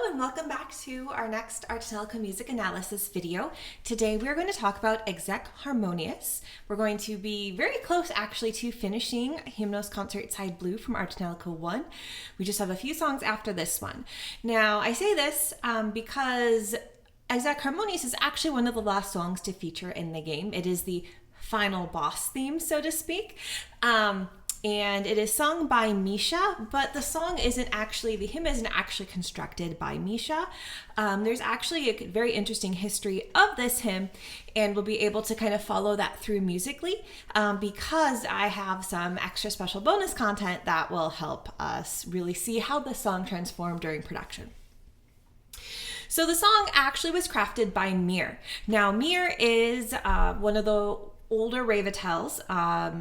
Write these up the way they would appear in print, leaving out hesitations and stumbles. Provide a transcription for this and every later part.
and welcome back to our next Art tonelico music analysis video. Today we're going to talk about Exec Harmonious. We're going to be very close actually to finishing Hymnos Concert Side Blue from Art tonelico 1. We just have a few songs after this one. Now I say this because Exec Harmonious is actually one of the last songs to feature in the game. It is the final boss theme, so to speak. And it is sung by Misha, but the hymn isn't actually constructed by Misha. There's actually a very interesting history of this hymn, and we'll be able to kind of follow that through musically because I have some extra special bonus content that will help us really see how the song transformed during production. So the song actually was crafted by Mir. Now, Mir is one of the older Ravitels.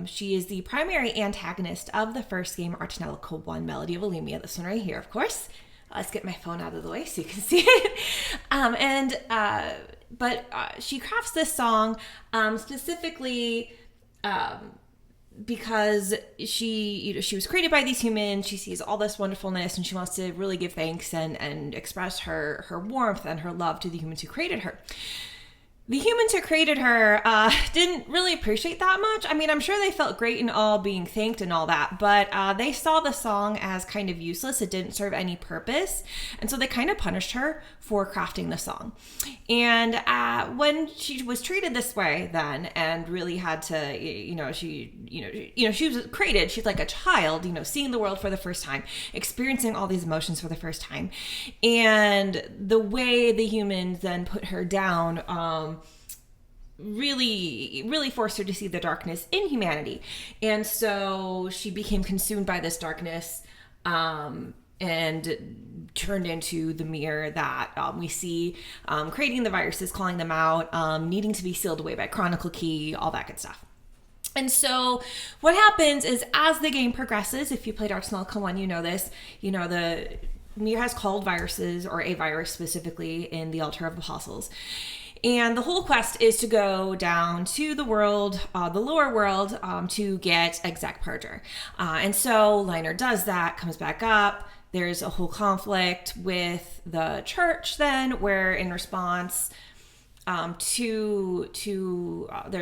She is the primary antagonist of the first game, Art tonelico 1, Melody of Illumia. This one right here, of course. Let's get my phone out of the way so you can see it. But she crafts this song specifically because she was created by these humans. She sees all this wonderfulness and she wants to really give thanks and express her warmth and her love to the humans who created her. The humans who created her didn't really appreciate that much. I mean, I'm sure they felt great and all being thanked and all that, but they saw the song as kind of useless. It didn't serve any purpose. And so they kind of punished her for crafting the song. And when she was treated this way then and really had to, she was created, she's like a child, seeing the world for the first time, experiencing all these emotions for the first time. And the way the humans then put her down, really forced her to see the darkness in humanity. And so she became consumed by this darkness and turned into the Mir that we see, creating the viruses, calling them out, needing to be sealed away by Chronicle Key, all that good stuff. And so what happens is as the game progresses, if you played Art tonelico 1, you know this, the Mir has called viruses, or a virus specifically, in the Altar of Apostles. And the whole quest is to go down to the world, the lower world, to get Exec Purger. And so Liner does that, comes back up. There's a whole conflict with the church then, where in response there's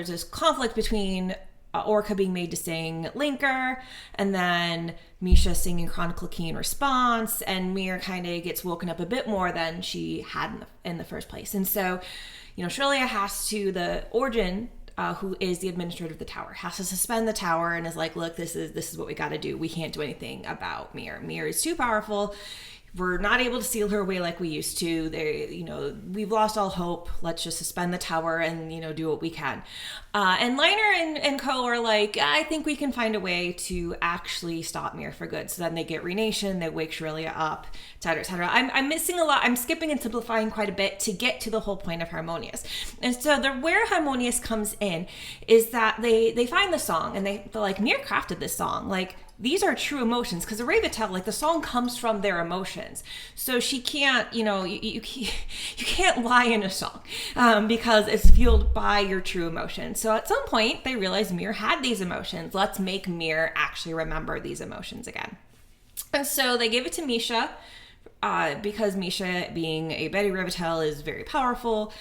this conflict between Orca being made to sing Linker, and then Misha singing Chronicle Key in response, and Mir kind of gets woken up a bit more than she had in the first place. And so, Shirley has to, the Origin, who is the administrator of the tower, has to suspend the tower and is like, look, this is what we got to do. We can't do anything about Mir. Mir is too powerful. We're not able to seal her away like we used to. We've lost all hope. Let's just suspend the tower and, do what we can. And Liner and co are like, I think we can find a way to actually stop Mir for good. So then they get Renation, they wake Shrelia up, et cetera, et cetera. I'm missing a lot. I'm skipping and simplifying quite a bit to get to the whole point of Harmonious. And so where Harmonious comes in is that they find the song and they're like, Mir crafted this song. Like, these are true emotions, because the Ravitel, like, the song comes from their emotions. So she can't, you can't lie in a song because it's fueled by your true emotions. So at some point they realized Mir had these emotions. Let's make Mir actually remember these emotions again. And so they gave it to Misha because Misha, being a Betty Ravitel, is very powerful.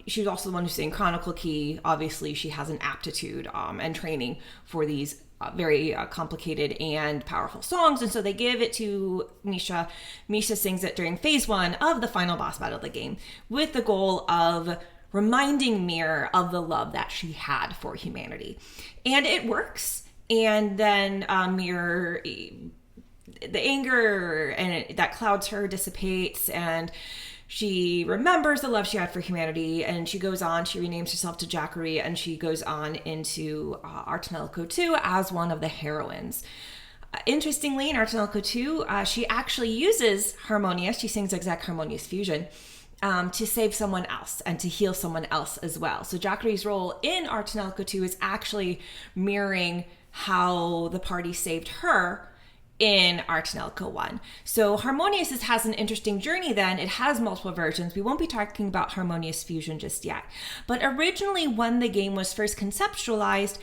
She was also the one who's saying Chronicle Key. Obviously she has an aptitude and training for these very complicated and powerful songs, and so they give it to Misha. Misha sings it during phase 1 of the final boss battle of the game, with the goal of reminding Mir of the love that she had for humanity. And it works. And then Mir, the anger that clouds her dissipates, and she remembers the love she had for humanity, and she goes on, she renames herself to Jackery, and she goes on into Art tonelico 2 as one of the heroines. Interestingly, in Art tonelico 2, she actually uses Harmonious, she sings Exec Harmonious Fusion, to save someone else and to heal someone else as well. So Jackery's role in Art tonelico 2 is actually mirroring how the party saved her in Art tonelico 1. So Harmonious has an interesting journey then. It has multiple versions. We won't be talking about Harmonious Fusion just yet. But originally, when the game was first conceptualized,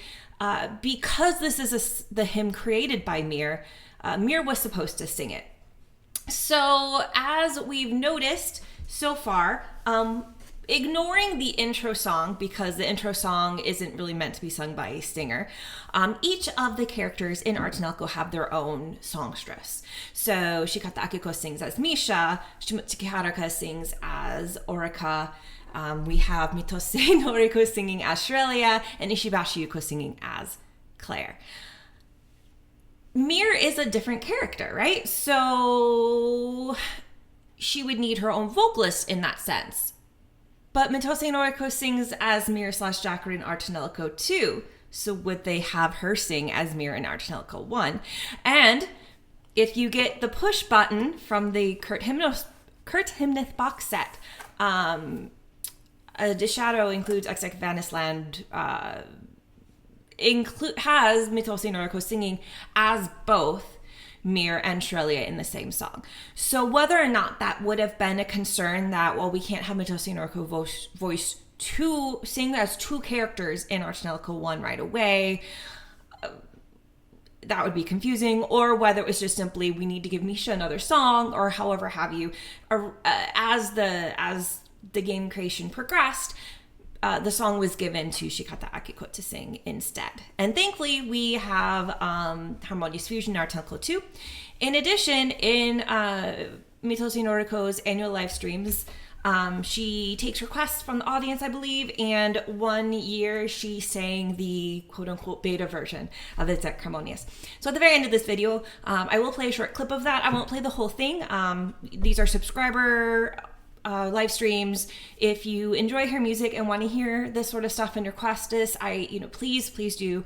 because this is the hymn created by Mir, Mir was supposed to sing it. So as we've noticed so far, ignoring the intro song because the intro song isn't really meant to be sung by a singer, each of the characters in Arte Nelco have their own songstress. So Shikata Akiko sings as Misha, Shimotsuki Haruka sings as Orica, we have Mitose Noriko singing as Shrelia, and Ishibashi Yuko singing as Claire. Mir is a different character, right? So she would need her own vocalist in that sense. But Mitose Noriko sings as Mir / Jacqueline in Arte Nelco 2. So would they have her sing as Mir in Arte Nelco 1? And if you get the push button from the Kurt Himneth box set, The Shadow includes XX Vanisland, has Mitose Noriko singing as both Mir and Shrelia in the same song. So whether or not that would have been a concern that, well, we can't have Mitose Noriko voice sing as two characters in Arte Nelco 1 right away, that would be confusing, or whether it was just simply we need to give Misha another song, or however have you. As the game creation progressed, the song was given to Shikata Akiko to sing instead. And thankfully, we have Harmonious Fusion in Arte Nelco 2. In addition, in Mitose Noriko's annual live streams, she takes requests from the audience, I believe, and one year she sang the quote-unquote beta version of It's Harmonious. So at the very end of this video, I will play a short clip of that. I won't play the whole thing. These are subscriber live streams. If you enjoy her music and want to hear this sort of stuff and request this, please do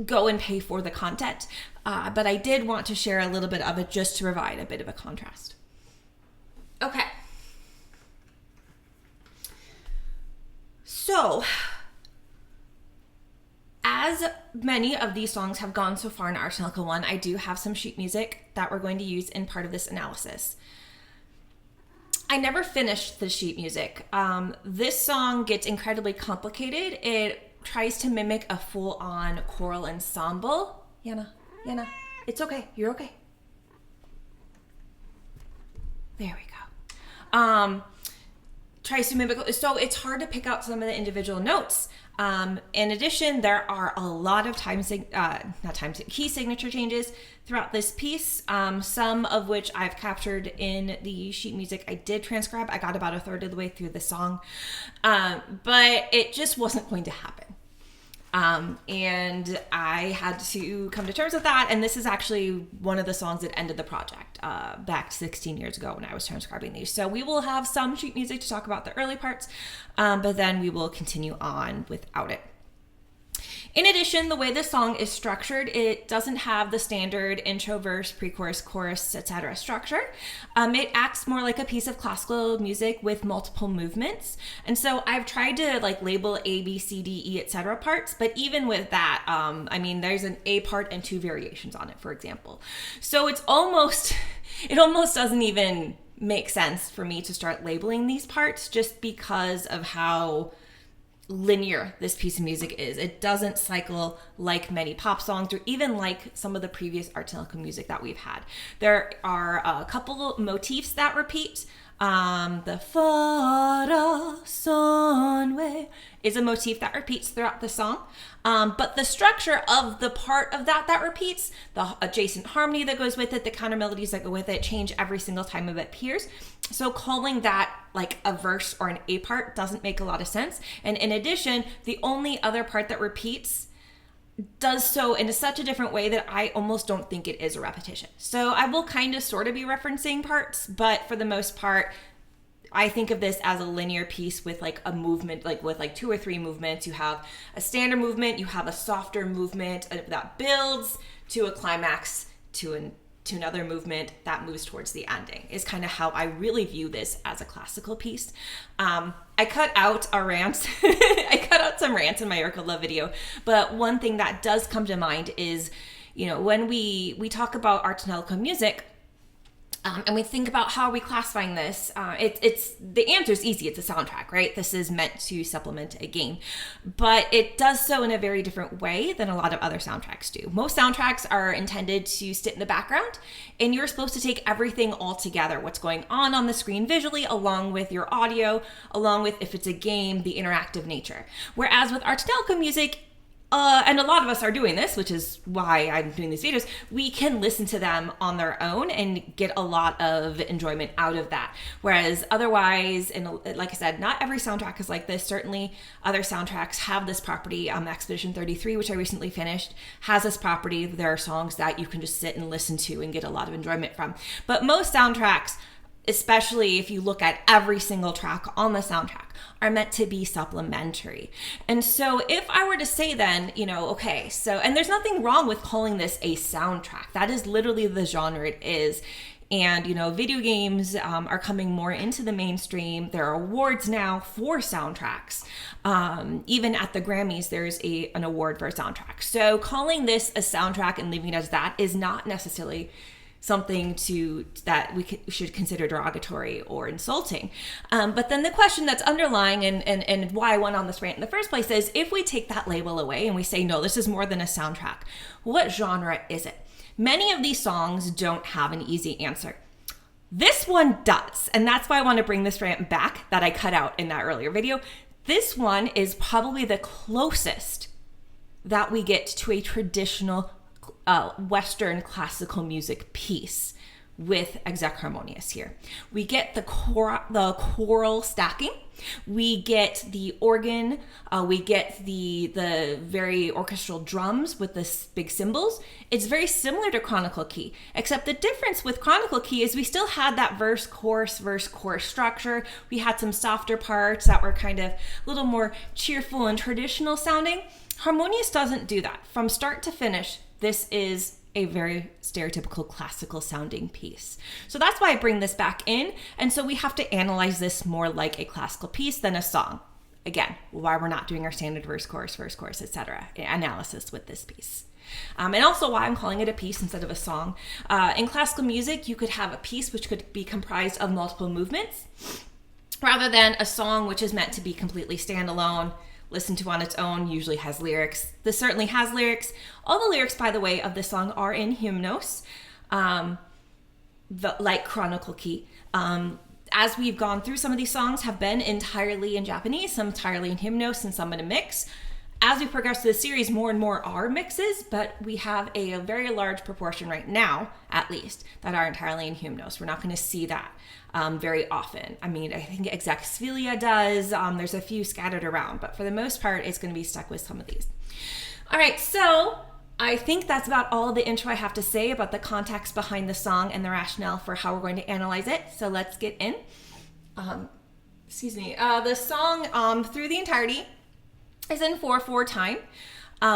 go and pay for the content. But I did want to share a little bit of it just to provide a bit of a contrast. Okay. So, as many of these songs have gone so far in Arte Nelco 1, I do have some sheet music that we're going to use in part of this analysis. I never finished the sheet music. This song gets incredibly complicated. It tries to mimic a full-on choral ensemble. Yana, it's okay. You're okay. There we go. Tries to mimic, so it's hard to pick out some of the individual notes. In addition, there are a lot of key signature changes throughout this piece, some of which I've captured in the sheet music I did transcribe. I got about a third of the way through the song, but it just wasn't going to happen. And I had to come to terms with that, and this is actually one of the songs that ended the project back 16 years ago when I was transcribing these. So we will have some sheet music to talk about the early parts, but then we will continue on without it. In addition, the way this song is structured, it doesn't have the standard intro, verse, pre-chorus, chorus, etc. structure. It acts more like a piece of classical music with multiple movements. And so I've tried to label A, B, C, D, E, etc. parts, but even with that, there's an A part and two variations on it, for example. So it almost doesn't even make sense for me to start labeling these parts just because of how linear this piece of music is. It doesn't cycle like many pop songs or even like some of the previous Arte Nelco music that we've had. There are a couple motifs that repeat. The Fara Sonwe is a motif that repeats throughout the song. But the structure of the part of that repeats, the adjacent harmony that goes with it, the counter melodies that go with it, change every single time it appears. So calling that like a verse or an A part doesn't make a lot of sense. And in addition, the only other part that repeats does so in such a different way that I almost don't think it is a repetition. So I will kind of sort of be referencing parts, but for the most part, I think of this as a linear piece with like a movement, like with like 2 or 3 movements. You have a standard movement, you have a softer movement that builds to a climax, to another movement that moves towards the ending, is kind of how I really view this as a classical piece. I cut out a rant. I cut out some rants in my Erica Love video, but one thing that does come to mind is, when we talk about Arte Nelco music, And we think about how are we classifying this. It's the answer is easy. It's a soundtrack, right? This is meant to supplement a game, but it does so in a very different way than a lot of other soundtracks do. Most soundtracks are intended to sit in the background, and you're supposed to take everything all together, what's going on the screen visually, along with your audio, along with, if it's a game, the interactive nature. Whereas with our tonelico music, and a lot of us are doing this, which is why I'm doing these videos, we can listen to them on their own and get a lot of enjoyment out of that. Whereas otherwise, and like I said, not every soundtrack is like this. Certainly other soundtracks have this property. Expedition 33, which I recently finished, has this property. There are songs that you can just sit and listen to and get a lot of enjoyment from. But most soundtracks, especially if you look at every single track on the soundtrack, are meant to be supplementary. And so if I were to say then, okay, so, and there's nothing wrong with calling this a soundtrack. That is literally the genre it is. And, video games are coming more into the mainstream. There are awards now for soundtracks. Even at the Grammys, there's an award for a soundtrack. So calling this a soundtrack and leaving it as that is not necessarily something that we should consider derogatory or insulting. But then the question that's underlying and why I went on this rant in the first place is, if we take that label away and we say, no, this is more than a soundtrack, what genre is it? Many of these songs don't have an easy answer. This one does, and that's why I want to bring this rant back that I cut out in that earlier video. This one is probably the closest that we get to a traditional Western classical music piece with Exec Harmonious here. We get the choral stacking, we get the organ, we get the very orchestral drums with the big cymbals. It's very similar to Chronicle Key, except the difference with Chronicle Key is we still had that verse, chorus structure. We had some softer parts that were kind of a little more cheerful and traditional sounding. Harmonious doesn't do that. From start to finish, this is a very stereotypical classical sounding piece. So that's why I bring this back in. And so we have to analyze this more like a classical piece than a song. Again, why we're not doing our standard verse, chorus, etc. analysis with this piece. And also why I'm calling it a piece instead of a song. In classical music, you could have a piece which could be comprised of multiple movements, rather than a song which is meant to be completely standalone, listened to on its own, usually has lyrics. This certainly has lyrics. All the lyrics, by the way, of this song are in hymnos, like Chronicle Key. As we've gone through, some of these songs have been entirely in Japanese, some entirely in hymnos, and some in a mix. As we progress through the series, more and more are mixes, but we have a very large proportion right now, at least, that are entirely in hymnos. We're not going to see that very often. I mean, I think Exaxphilia does. There's a few scattered around, but for the most part, it's going to be stuck with some of these. All right, so I think that's about all the intro I have to say about the context behind the song and the rationale for how we're going to analyze it. So let's get in. The song through the entirety is in 4/4 time,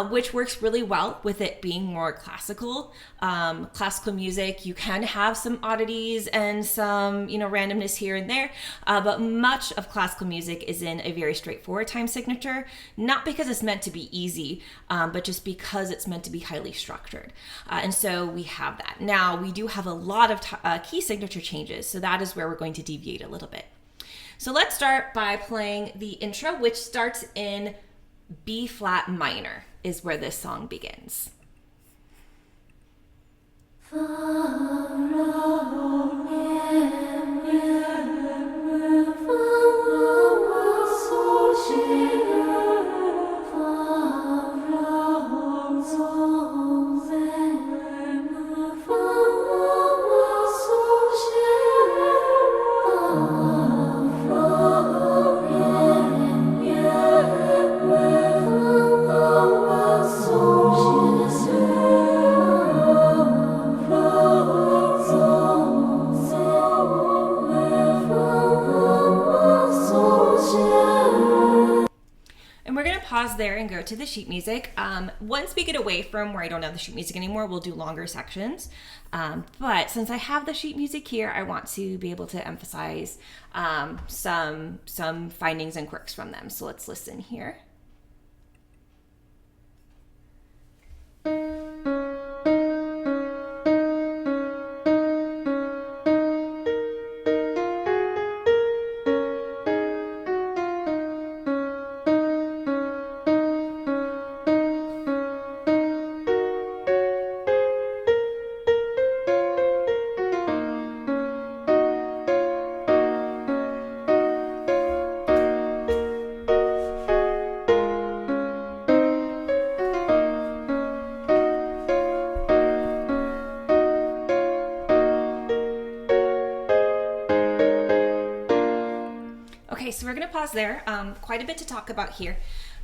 which works really well with it being more classical. Classical music, you can have some oddities and some, randomness here and there, but much of classical music is in a very straightforward time signature, not because it's meant to be easy, but just because it's meant to be highly structured. And so we have that. Now, we do have a lot of key signature changes, so that is where we're going to deviate a little bit. So let's start by playing the intro, which starts in B flat minor is where this song begins. Pause there and go to the sheet music. Once we get away from where I don't have the sheet music anymore, we'll do longer sections. But since I have the sheet music here, I want to be able to emphasize some findings and quirks from them. So let's listen here. Okay, so we're going to pause there. Quite a bit to talk about here.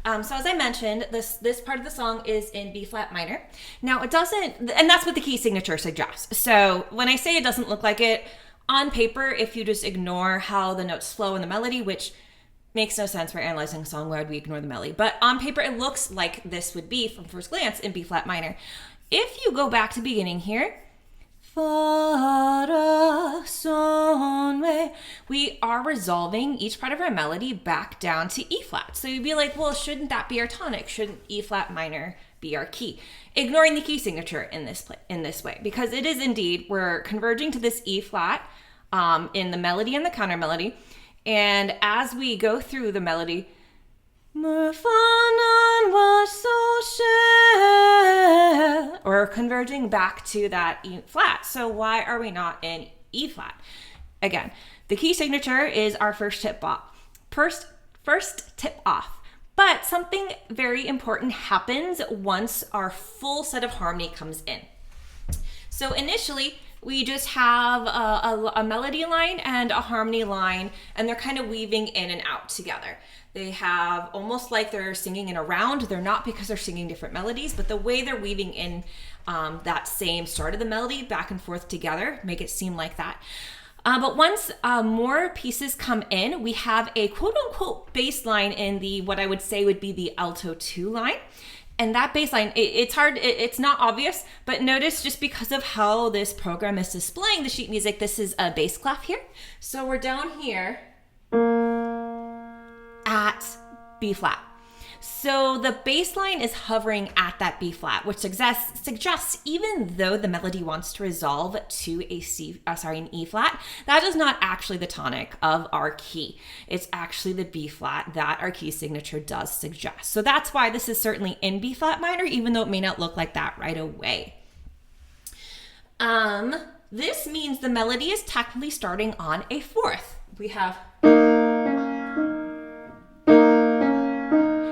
So as I mentioned, this part of the song is in B flat minor. Now it doesn't, and that's what the key signature suggests. So when I say it doesn't look like it, on paper, if you just ignore how the notes flow in the melody, which makes no sense for analyzing a song, why would we ignore the melody? But on paper, it looks like this would be, from first glance, in B flat minor. If you go back to beginning here, fa, son, re, we are resolving each part of our melody back down to E flat. So you'd be like, well, shouldn't that be our tonic? Shouldn't E flat minor be our key? Ignoring the key signature in this way, because it is indeed, we're converging to this E flat in the melody and the counter melody. And as we go through the melody, we're converging back to that E flat. So why are we not in E flat? Again, the key signature is our first tip off. First tip off. But something very important happens once our full set of harmony comes in. So initially, we just have a melody line and a harmony line, and they're kind of weaving in and out together. They have almost like they're singing in a round. They're not, because they're singing different melodies, but the way they're weaving in that same start of the melody back and forth together make it seem like that. But once more pieces come in, we have a quote-unquote bass line in the, what I would say would be the alto 2 line. And that bass line, it's not obvious, but notice just because of how this program is displaying the sheet music, this is a bass clef here. So we're down here at B flat. So the bass line is hovering at that B flat, which suggests even though the melody wants to resolve to an E flat, that is not actually the tonic of our key. It's actually the B flat that our key signature does suggest. So that's why this is certainly in B flat minor, even though it may not look like that right away. This means the melody is technically starting on a fourth. We have...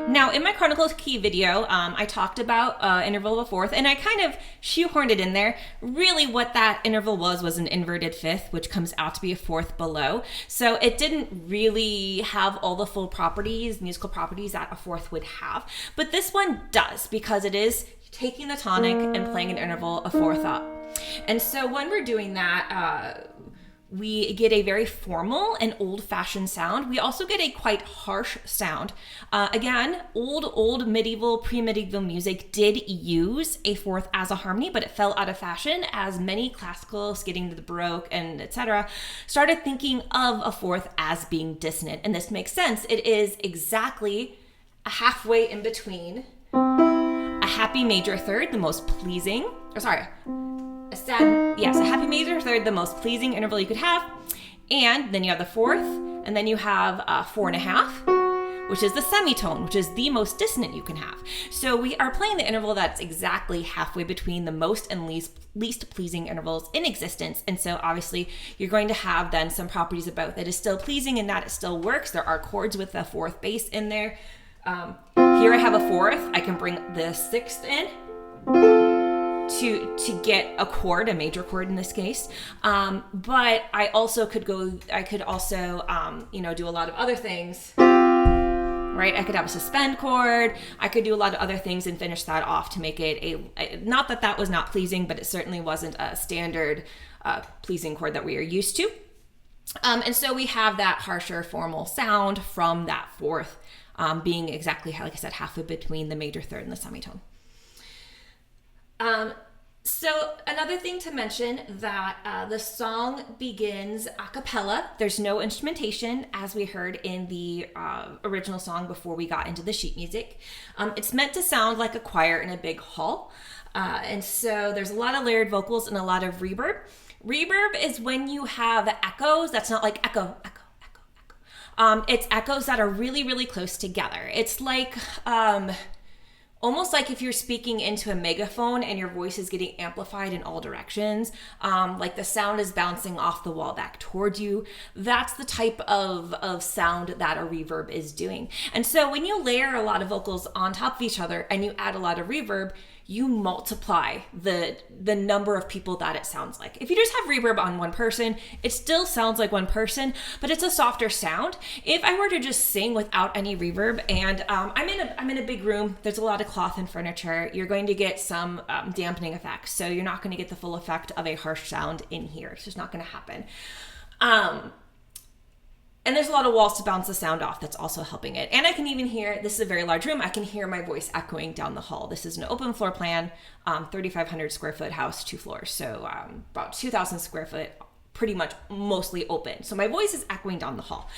Now, in my Chronicle Key video, I talked about interval of a fourth, and I kind of shoehorned it in there. Really what that interval was an inverted fifth, which comes out to be a fourth below. So it didn't really have all the full properties, musical properties that a fourth would have. But this one does, because it is taking the tonic and playing an interval a fourth up. And so when we're doing that, we get a very formal and old-fashioned sound. We also get a quite harsh sound. Again, old medieval, pre-medieval music did use a fourth as a harmony, but it fell out of fashion as many classicals getting to the Baroque and etc. started thinking of a fourth as being dissonant. And this makes sense. It is exactly a halfway in between a happy major third, the most pleasing, a happy major third, the most pleasing interval you could have. And then you have the fourth, and then you have 4.5, which is the semitone, which is the most dissonant you can have. So we are playing the interval that's exactly halfway between the most and least pleasing intervals in existence. And so obviously you're going to have then some properties about that is still pleasing and that it still works. There are chords with the fourth bass in there. Here I have a fourth. I can bring the sixth in to get a chord, a major chord in this case. But I also could do a lot of other things, right? I could have a suspend chord. I could do a lot of other things and finish that off to make it not that was not pleasing, but it certainly wasn't a standard pleasing chord that we are used to. And so we have that harsher formal sound from that fourth being exactly, like I said, halfway between the major third and the semitone. So another thing to mention that the song begins a cappella. There's no instrumentation, as we heard in the original song before we got into the sheet music. It's meant to sound like a choir in a big hall. And so there's a lot of layered vocals and a lot of reverb. Reverb is when you have echoes. That's not like echo. It's echoes that are really, really close together. It's like... almost like if you're speaking into a megaphone and your voice is getting amplified in all directions, like the sound is bouncing off the wall back towards you. That's the type of sound that a reverb is doing. And so when you layer a lot of vocals on top of each other and you add a lot of reverb, you multiply the number of people that it sounds like. If you just have reverb on one person, it still sounds like one person, but it's a softer sound. If I were to just sing without any reverb, and I'm in a big room, there's a lot of cloth and furniture, you're going to get some dampening effects. So you're not going to get the full effect of a harsh sound in here. It's just not going to happen. And there's a lot of walls to bounce the sound off that's also helping it. And I can even hear, this is a very large room, I can hear my voice echoing down the hall. This is an open floor plan, 3,500 square foot house, 2 floors. So about 2,000 square foot, pretty much mostly open. So my voice is echoing down the hall.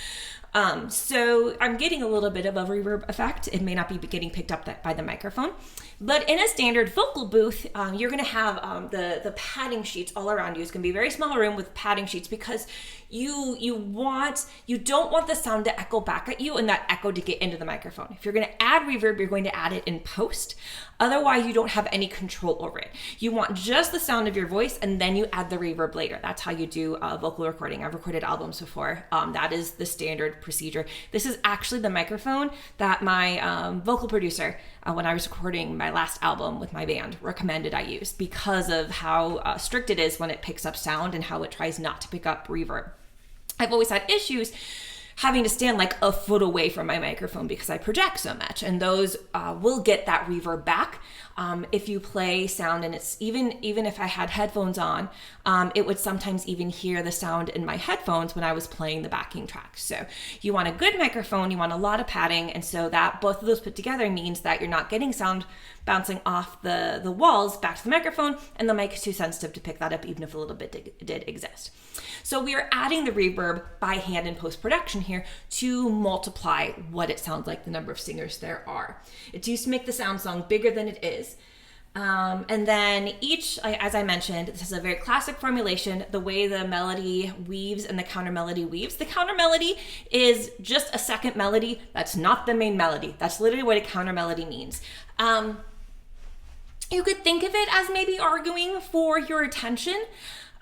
So I'm getting a little bit of a reverb effect. It may not be getting picked up by the microphone, but in a standard vocal booth, you're going to have the padding sheets all around you. It's going to be a very small room with padding sheets because you don't want the sound to echo back at you and that echo to get into the microphone. If you're going to add reverb, you're going to add it in post. Otherwise, you don't have any control over it. You want just the sound of your voice, and then you add the reverb later. That's how you do vocal recording. I've recorded albums before. That is the standard procedure. This is actually the microphone that my vocal producer, when I was recording my last album with my band, recommended I use because of how strict it is when it picks up sound and how it tries not to pick up reverb. I've always had issues having to stand like a foot away from my microphone because I project so much, and those will get that reverb back. If you play sound, and it's even if I had headphones on, it would sometimes even hear the sound in my headphones when I was playing the backing track. So you want a good microphone, you want a lot of padding, and so that both of those put together means that you're not getting sound bouncing off the walls back to the microphone, and the mic is too sensitive to pick that up even if a little bit did exist. So we are adding the reverb by hand in post-production here to multiply what it sounds like, the number of singers there are. It's used to make the sound bigger than it is. And then each, as I mentioned, this is a very classic formulation, the way the melody weaves and the counter melody weaves. The counter melody is just a second melody. That's not the main melody. That's literally what a counter melody means. You could think of it as maybe arguing for your attention.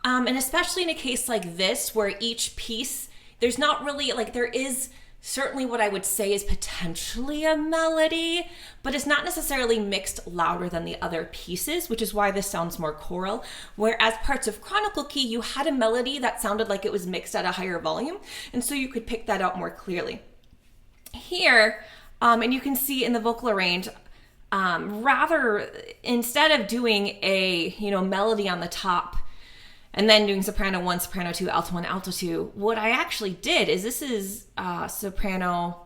And especially in a case like this, where each piece, there's not really, there is certainly what I would say is potentially a melody, but it's not necessarily mixed louder than the other pieces, which is why this sounds more choral. Whereas parts of Chronicle Key, you had a melody that sounded like it was mixed at a higher volume, and so you could pick that out more clearly. Here, and you can see in the vocal arrange, rather, instead of doing a melody on the top, and then doing soprano 1, soprano 2, alto 1, alto 2. What I actually did is this is soprano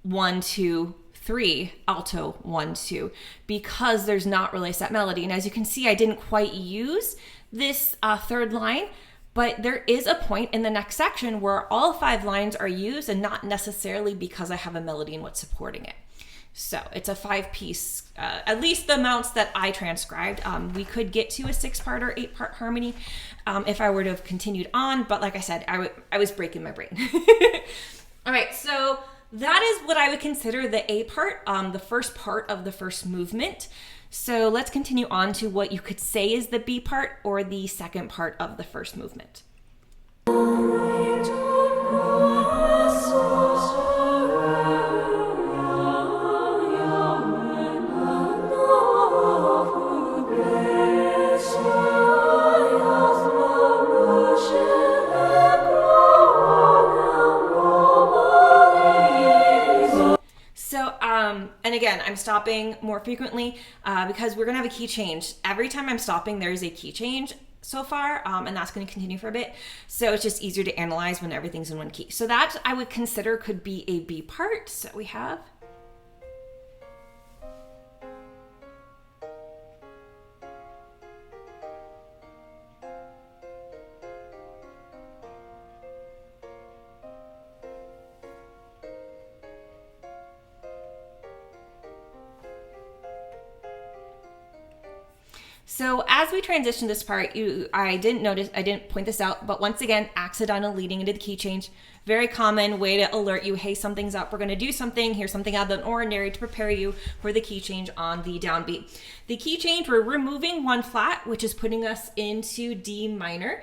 1, 2, 3, alto 1, 2, because there's not really a set melody. And as you can see, I didn't quite use this third line, but there is a point in the next section where all 5 lines are used, and not necessarily because I have a melody and what's supporting it. So it's a 5-piece, at least the amounts that I transcribed. We could get to a 6-part or 8-part harmony if I were to have continued on. But like I said, I was breaking my brain. All right, so that is what I would consider the A part, the first part of the first movement. So let's continue on to what you could say is the B part or the second part of the first movement. And again, I'm stopping more frequently because we're going to have a key change. Every time I'm stopping, there is a key change so far, and that's going to continue for a bit. So it's just easier to analyze when everything's in one key. So that I would consider could be a B part. So we have... So as we transition this part, I didn't point this out, but once again, accidental leading into the key change. Very common way to alert you, hey, something's up, we're gonna do something, here's something out of the ordinary to prepare you for the key change on the downbeat. The key change, we're removing 1 flat, which is putting us into D minor.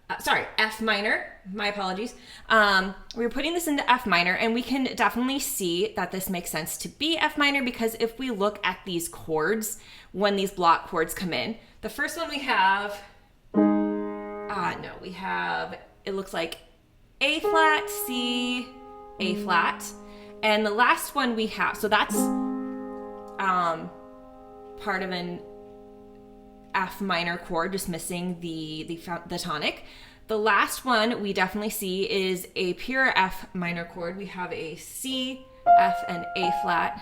F minor, my apologies. We're putting this into F minor, and we can definitely see that this makes sense to be F minor, because if we look at these chords, when these block chords come in, the first one we have, it looks like A flat, C, A flat, and the last one we have, so that's part of an F minor chord, just missing the tonic. The last one we definitely see is a pure F minor chord. We have a C, F, and A flat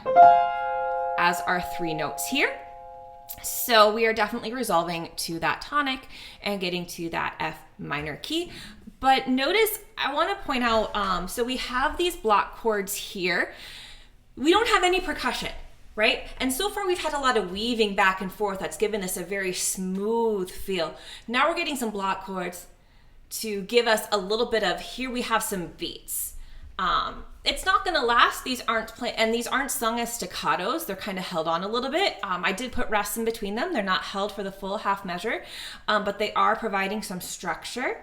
as our three notes here. So we are definitely resolving to that tonic and getting to that F minor key. But notice, I want to point out, so we have these block chords here. We don't have any percussion, right? And so far we've had a lot of weaving back and forth that's given us a very smooth feel. Now we're getting some block chords to give us a little bit of, here we have some beats. It's not going to last. These aren't sung as staccatos. They're kind of held on a little bit. I did put rests in between them. They're not held for the full half measure, but they are providing some structure.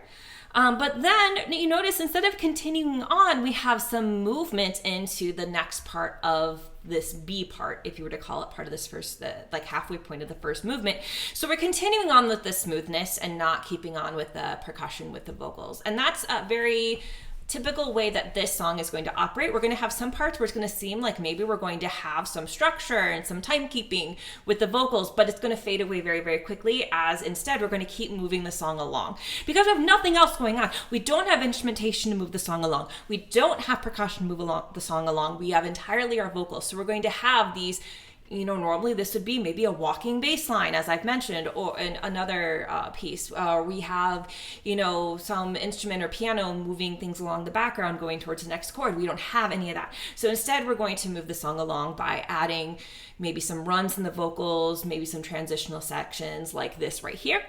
But then you notice, instead of continuing on, we have some movement into the next part of this B part, if you were to call it part of this first, like halfway point of the first movement. So we're continuing on with the smoothness and not keeping on with the percussion with the vocals. And that's a very typical way that this song is going to operate. We're going to have some parts where it's going to seem like maybe we're going to have some structure and some timekeeping with the vocals, but it's going to fade away very, very quickly, as instead we're going to keep moving the song along. Because we have nothing else going on. We don't have instrumentation to move the song along. We don't have percussion to move the song along. We have entirely our vocals. So we're going to have these, normally this would be maybe a walking bass line, as I've mentioned, or in another piece. We have, some instrument or piano moving things along the background going towards the next chord. We don't have any of that. So instead, we're going to move the song along by adding maybe some runs in the vocals, maybe some transitional sections like this right here,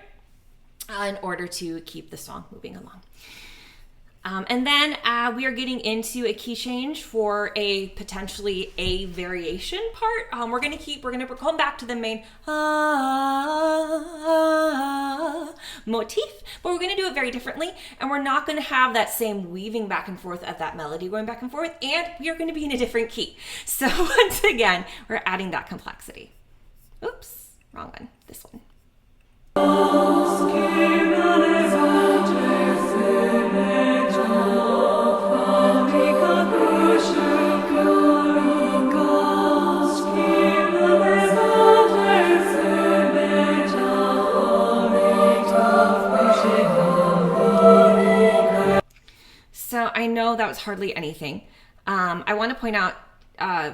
in order to keep the song moving along. And then we are getting into a key change for a potentially a variation part. We're going to come back to the main motif, but we're going to do it very differently. And we're not going to have that same weaving back and forth of that melody going back and forth. And we are going to be in a different key. So once again, we're adding that complexity. Oops, wrong one. This one. So I know that was hardly anything. I want to point out,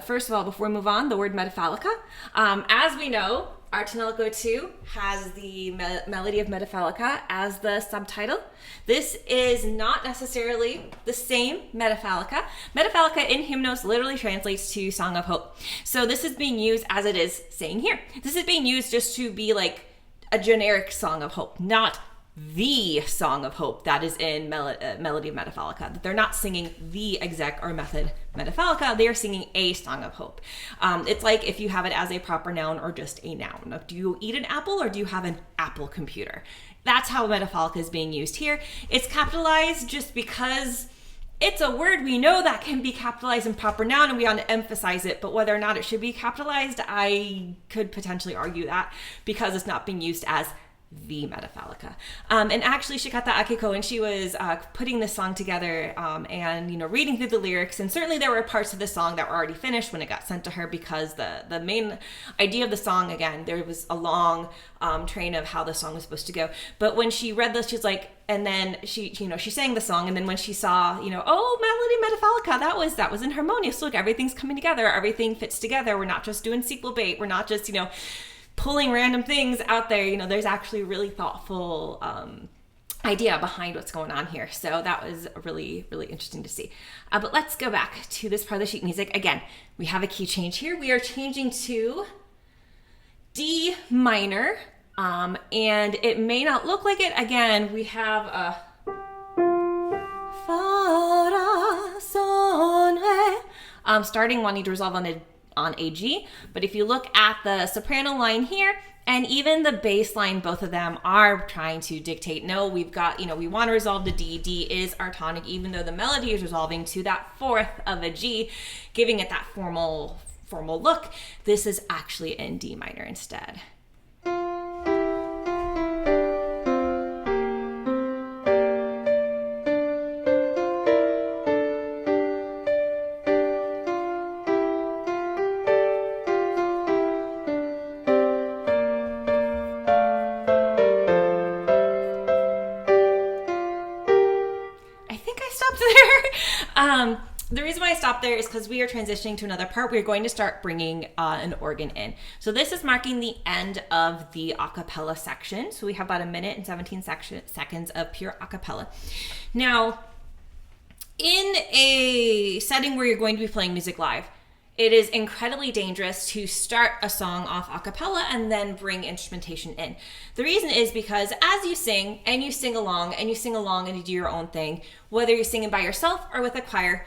first of all, before we move on, the word Metafalica. As we know, our tonelico 2 has the melody of Metafalica as the subtitle. This is not necessarily the same Metafalica. Metafalica in hymnos literally translates to Song of Hope. So this is being used as it is saying here. This is being used just to be like a generic Song of Hope, not the Song of Hope that is in Melody of Metafalica. They're not singing the exec or method Metafalica, they are singing a Song of Hope. It's like if you have it as a proper noun or just a noun. Do you eat an apple or do you have an Apple computer? That's how Metafalica is being used here. It's capitalized just because it's a word we know that can be capitalized in proper noun and we want to emphasize it, but whether or not it should be capitalized, I could potentially argue that because it's not being used as the Metafalica. And actually Shikata Akiko, and she was putting this song together and reading through the lyrics, and certainly there were parts of the song that were already finished when it got sent to her, because the main idea of the song, again, there was a long train of how the song was supposed to go. But when she read this, she's like, and then she sang the song, and then when she saw, oh, Melody Metafalica, that was inharmonious. Look, everything's coming together, everything fits together. We're not just doing sequel bait. We're not just, pulling random things out there. There's actually a really thoughtful idea behind what's going on here. So that was really, really interesting to see. But let's go back to this part of the sheet music. Again, we have a key change here. We are changing to D minor, and it may not look like it. Again, we have a fa, ra, son, re. Starting wanting to resolve on a G, but if you look at the soprano line here And even the bass line, both of them are trying to dictate, no, we've got, we want to resolve to D. D is our tonic, even though the melody is resolving to that fourth of a G, giving it that formal look. This is actually in D minor instead. The reason why I stopped there is because we are transitioning to another part. We're going to start bringing an organ in. So this is marking the end of the a cappella section. So we have about 1 minute and 17 seconds of pure a cappella. Now, in a setting where you're going to be playing music live, it is incredibly dangerous to start a song off a cappella and then bring instrumentation in. The reason is because as you sing and you sing along and you sing along and you do your own thing, whether you're singing by yourself or with a choir,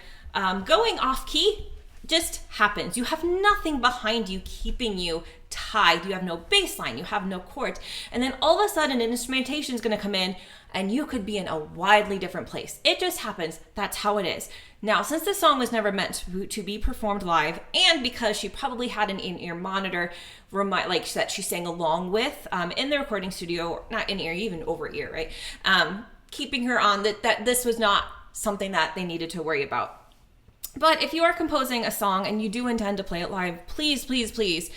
going off key just happens. You have nothing behind you keeping you tied. You have no bass line, you have no chords. And then all of a sudden an instrumentation is going to come in and you could be in a widely different place. It just happens. That's how it is. Now, since this song was never meant to be performed live, and because she probably had an in-ear monitor that she sang along with in the recording studio, not in-ear, even over-ear, right? Keeping her on that this was not something that they needed to worry about. But if you are composing a song and you do intend to play it live, please, please, please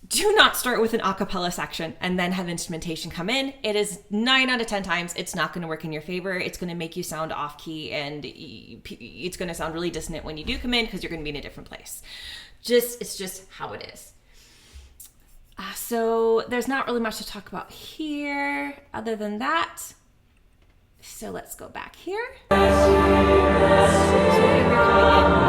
do not start with an a cappella section and then have instrumentation come in. It is 9 out of 10 times, it's not going to work in your favor. It's going to make you sound off key, and it's going to sound really dissonant when you do come in because you're going to be in a different place. It's just how it is. So there's not really much to talk about here other than that. So let's go back here. So here we're coming in.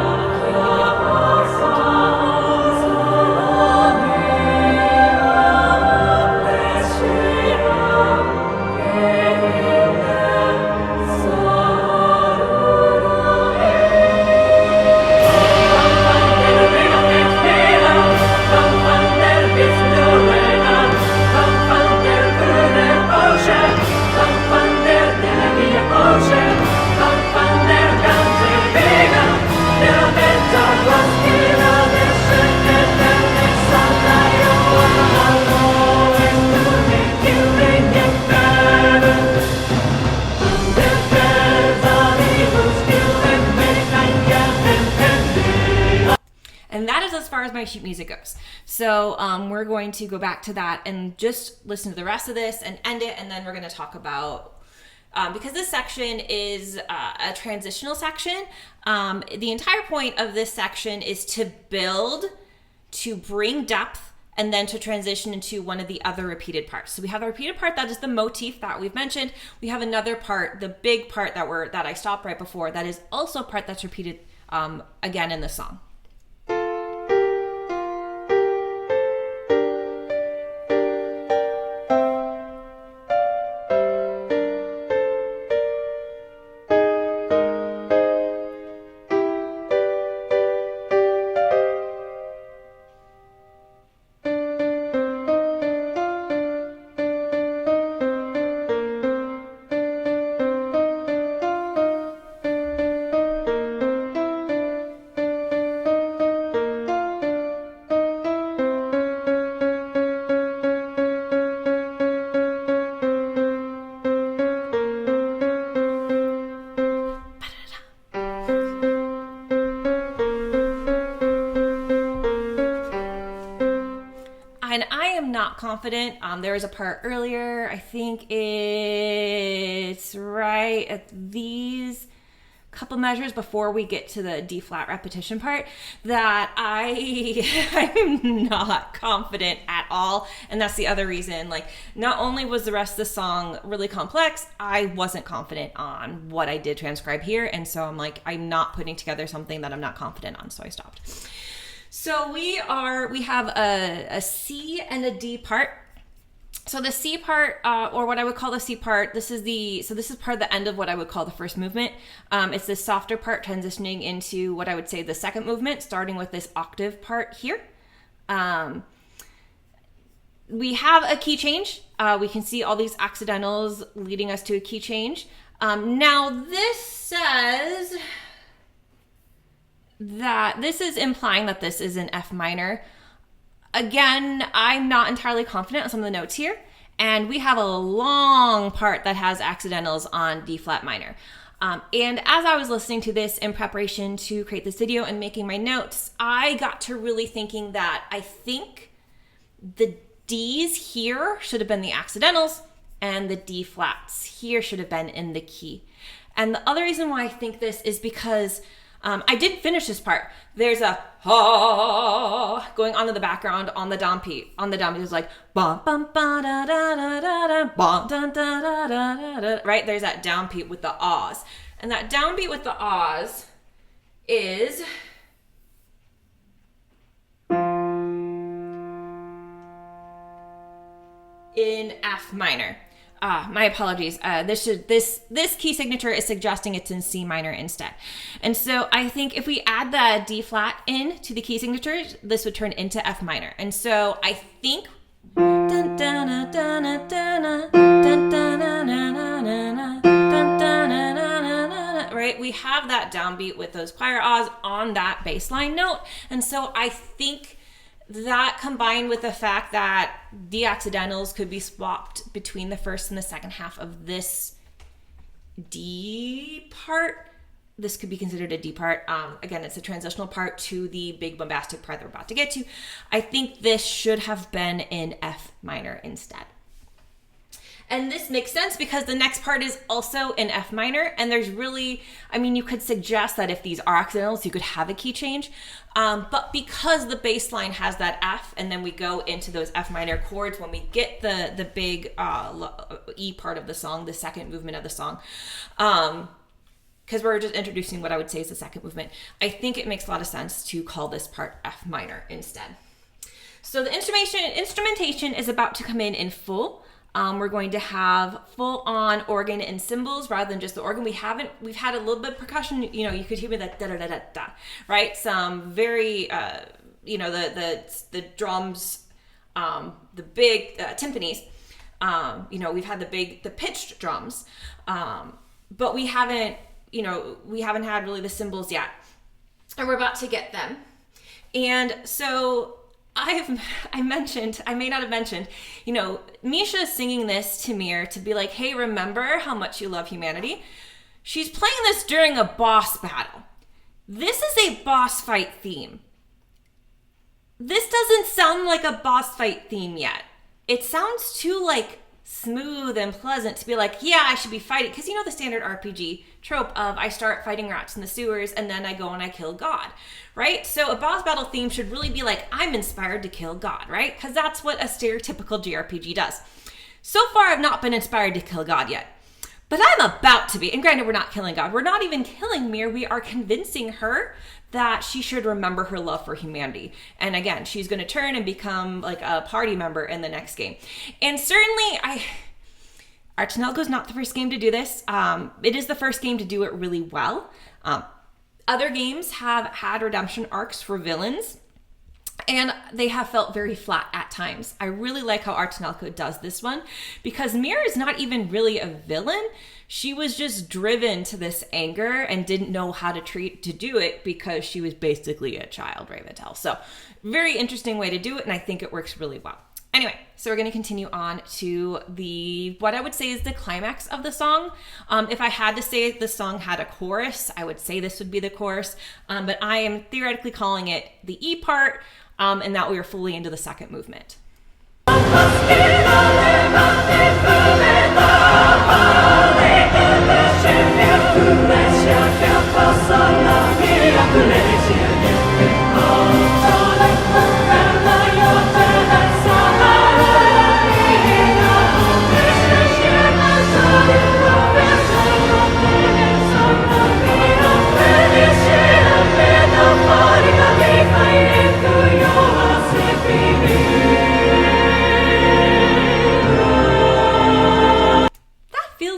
And that is as far as my sheet music goes. So we're going to go back to that and just listen to the rest of this and end it. And then we're going to talk about, because this section is a transitional section, the entire point of this section is to build, to bring depth, and then to transition into one of the other repeated parts. So we have a repeated part that is the motif that we've mentioned. We have another part, the big part that I stopped right before, that is also a part that's repeated again in the song. Confident. There was a part earlier, I think it's right at these couple measures before we get to the D flat repetition part, that I'm not confident at all. And that's the other reason. Like, not only was the rest of the song really complex, I wasn't confident on what I did transcribe here. And so I'm like, I'm not putting together something that I'm not confident on. So I stopped. So we have a C and a D part. So the C part, or what I would call the C part, this is part of the end of what I would call the first movement. It's this softer part transitioning into what I would say the second movement, starting with this octave part here. we have a key change. We can see all these accidentals leading us to a key change. Now this says that this is implying that this is an F minor. Again, I'm not entirely confident on some of the notes here. And we have a long part that has accidentals on D flat minor. And as I was listening to this in preparation to create this video and making my notes, I got to really thinking that I think the D's here should have been the accidentals and the D flats here should have been in the key. And the other reason why I think this is because I didn't finish this part. There's a ha going on in the background on the downbeat. On the downbeat, it's like bum bum ba da da da da da bum da da da da da. Right? There's that downbeat with the ahs, and that downbeat with the ahs is in F minor. My apologies. This key signature is suggesting it's in C minor instead. And so I think if we add the D flat in to the key signature, this would turn into F minor. And so I think right, we have that downbeat with those choir ahs on that bass line note. And so I think that combined with the fact that the accidentals could be swapped between the first and the second half of this D part, this could be considered a D part. Again, it's a transitional part to the big bombastic part that we're about to get to. I think this should have been in F minor instead. And this makes sense because the next part is also in F minor, and there's really, I mean, you could suggest that if these are accidentals, you could have a key change. But because the bass line has that F, and then we go into those F minor chords when we get the big E part of the song, the second movement of the song, because we're just introducing what I would say is the second movement, I think it makes a lot of sense to call this part F minor instead. So the instrumentation is about to come in full. We're going to have full on organ and cymbals rather than just the organ. We've had a little bit of percussion, you could hear me that da da da da da, right? Some very, the drums, the big timpanis, we've had the pitched drums, but we haven't had really the cymbals yet, and we're about to get them. And so I may not have mentioned, Misha is singing this to Mir to be like, hey, remember how much you love humanity? She's playing this during a boss battle. This is a boss fight theme. This doesn't sound like a boss fight theme yet. It sounds too smooth and pleasant to be like, yeah, I should be fighting. Because the standard RPG trope of I start fighting rats in the sewers and then I go and I kill God, right? So a boss battle theme should really be like, I'm inspired to kill God, right? Because that's what a stereotypical JRPG does. So far, I've not been inspired to kill God yet. But I'm about to be. And granted, we're not killing God. We're not even killing Mir. We are convincing her that she should remember her love for humanity. And again, she's going to turn and become a party member in the next game. And certainly, tonelico is not the first game to do this. It is the first game to do it really well. Other games have had redemption arcs for villains, and they have felt very flat at times. I really like how tonelico does this one, because Mir is not even really a villain. She was just driven to this anger and didn't know how to do it because she was basically a child, Raventel. So very interesting way to do it, and I think it works really well. Anyway, so we're going to continue on to what I would say is the climax of the song. If I had to say the song had a chorus, I would say this would be the chorus, but I am theoretically calling it the E part, and that we are fully into the second movement.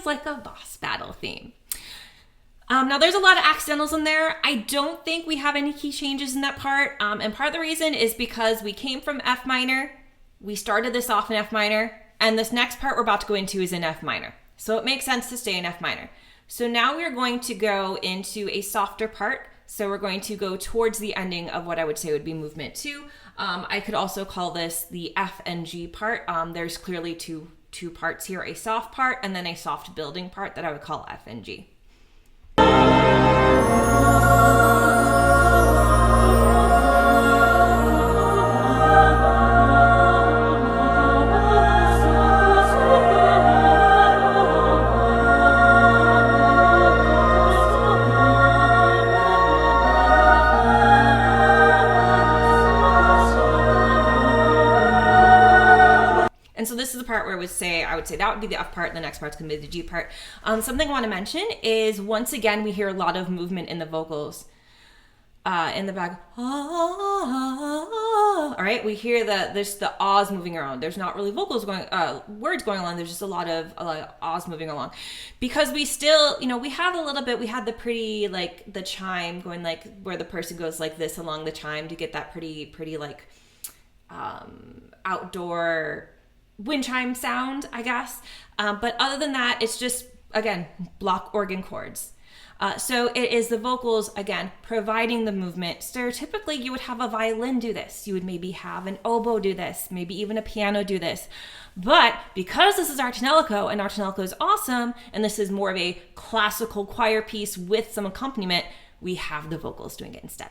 Like a boss battle theme. Now there's a lot of accidentals in there. I don't think we have any key changes in that part. And part of the reason is because we came from F minor we started this off in F minor, and this next part we're about to go into is in F minor. So it makes sense to stay in F minor. So now we're going to go into a softer part. So we're going to go towards the ending of what I would say would be movement 2. I could also call this the F and G part. There's clearly two parts here, a soft part and then a soft building part that I would call F and G. This is the part where I would say that would be the F part, and the next part's gonna be the G part. Something I want to mention is, once again, we hear a lot of movement in the vocals. In the back, all right, we hear there's the ahs moving around. There's not really words going along. There's just a lot of ahs moving along, because we still, we have a little bit. We had the pretty, like, the chime going, like, where the person goes like this along the chime to get that pretty like outdoor wind chime sound, I guess. But other than that, it's just, again, block organ chords. So it is the vocals, again, providing the movement. Stereotypically, you would have a violin do this. You would maybe have an oboe do this, maybe even a piano do this. But because this is our tonelico, and our tonelico is awesome, and this is more of a classical choir piece with some accompaniment, we have the vocals doing it instead.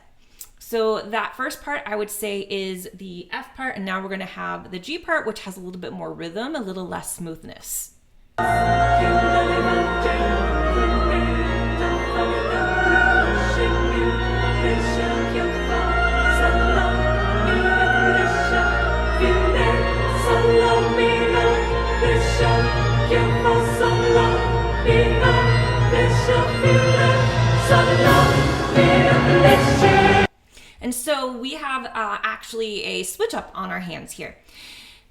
So that first part, I would say, is the F part, and now we're going to have the G part, which has a little bit more rhythm, a little less smoothness. And so we have actually a switch up on our hands here.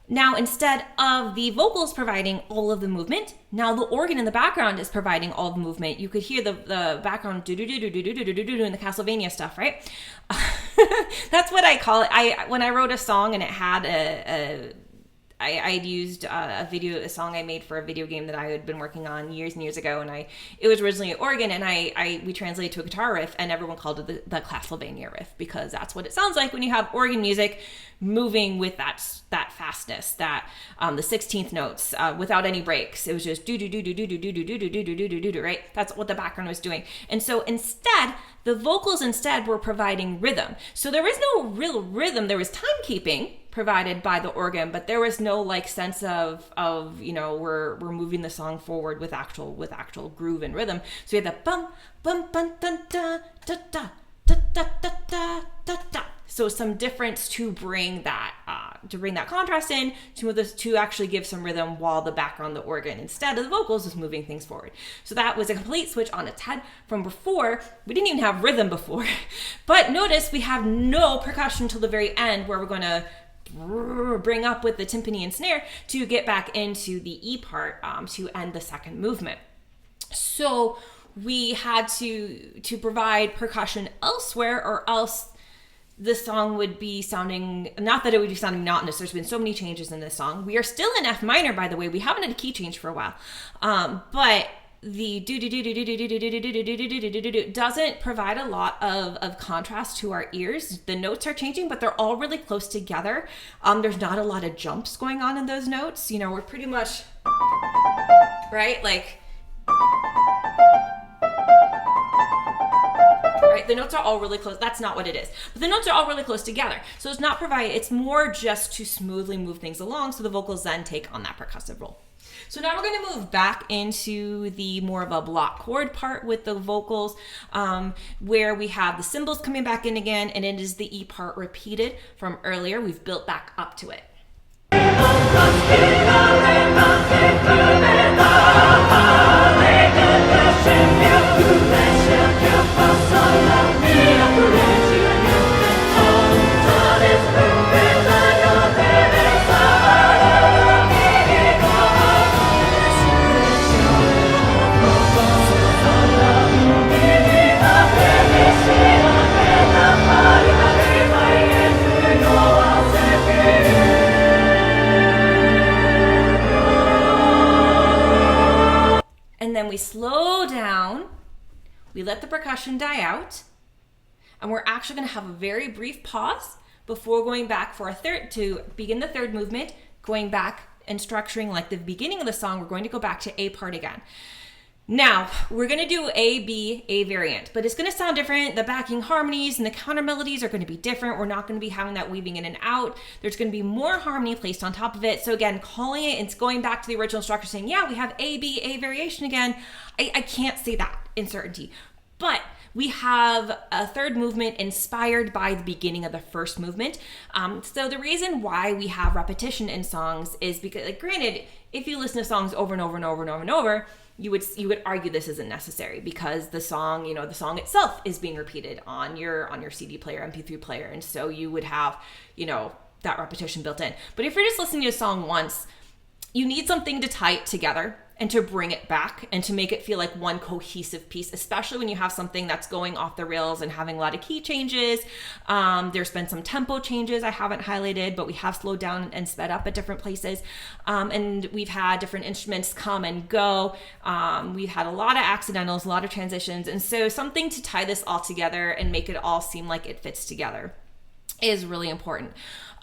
Now, instead of the vocals providing all of the movement, now the organ in the background is providing all the movement. You could hear the background do-do-do-do-do-do-do-do-do in the Castlevania stuff, right? That's what I call it. When I wrote a song and it had I'd used a song I made for a video game that I had been working on years and years ago, and it was originally an organ, and we translated to a guitar riff, and everyone called it the Castlevania riff, because that's what it sounds like when you have organ music moving with that fastness, that the 16th notes without any breaks. It was just do do do do do do do do do do do do do do do, right? That's what the background was doing. And so instead, the vocals were providing rhythm. So there was no real rhythm. There was timekeeping provided by the organ, but there was no sense of we're moving the song forward with actual groove and rhythm. So we had the bum bum bum dun da da da da da da da da da. So some difference to bring that contrast in, to actually give some rhythm while the background, the organ, instead of the vocals, was moving things forward. So that was a complete switch on its head from before. We didn't even have rhythm before, but notice we have no percussion till the very end, where we're going to bring up with the timpani and snare to get back into the E part to end the second movement. So we had to provide percussion elsewhere, or else the song would be sounding, not that it would be sounding monotonous. There's been so many changes in this song. We are still in F minor, by the way. We haven't had a key change for a while, but the do doesn't provide a lot of contrast to our ears. The notes are changing, but they're all really close together. There's not a lot of jumps going on in those notes. We're pretty much right, right? The notes are all really close. That's not what it is, but the notes are all really close together. So it's more just to smoothly move things along, so the vocals then take on that percussive role. So now we're going to move back into the more of a block chord part with the vocals, where we have the cymbals coming back in again, and it is the E part repeated from earlier. We've built back up to it. then we slow down, we let the percussion die out, and we're actually going to have a very brief pause before going back for to begin the third movement, going back and structuring like the beginning of the song. We're going to go back to A part again. Now, we're going to do A, B, A variant, but it's going to sound different. The backing harmonies and the counter melodies are going to be different. We're not going to be having that weaving in and out. There's going to be more harmony placed on top of it. So again, calling it, it's going back to the original structure saying, yeah, we have A, B, A variation again. I can't say that in certainty, but we have a third movement inspired by the beginning of the first movement. So the reason why we have repetition in songs is because, like, granted, if you listen to songs over and over and over and over and over, you would argue this isn't necessary because the song itself is being repeated on your CD player, MP3 player, and so you would have, that repetition built in. But if you're just listening to a song once, you need something to tie it together and to bring it back and to make it feel like one cohesive piece, especially when you have something that's going off the rails and having a lot of key changes. There's been some tempo changes I haven't highlighted, but we have slowed down and sped up at different places. And we've had different instruments come and go. We've had a lot of accidentals, a lot of transitions. And so something to tie this all together and make it all seem like it fits together is really important.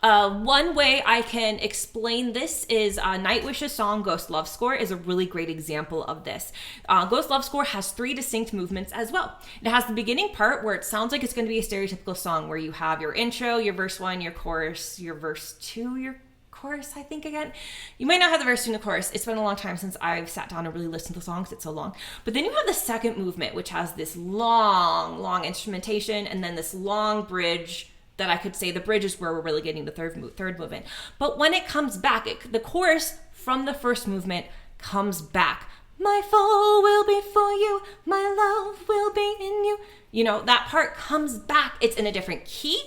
One way I can explain this is Nightwish's song Ghost Love Score is a really great example of this. Ghost Love Score has 3 distinct movements as well. It has the beginning part where it sounds like it's going to be a stereotypical song where you have your intro, your verse 1, your chorus, your verse 2, your chorus, I think again. You might not have the verse 2 and the chorus. It's been a long time since I've sat down and really listened to the songs. It's so long. But then you have the second movement, which has this long instrumentation and then this long bridge that I could say the bridge is where we're really getting the third movement. But when it comes back, the chorus from the first movement comes back. My fall will be for you, my love will be in you. That part comes back. It's in a different key,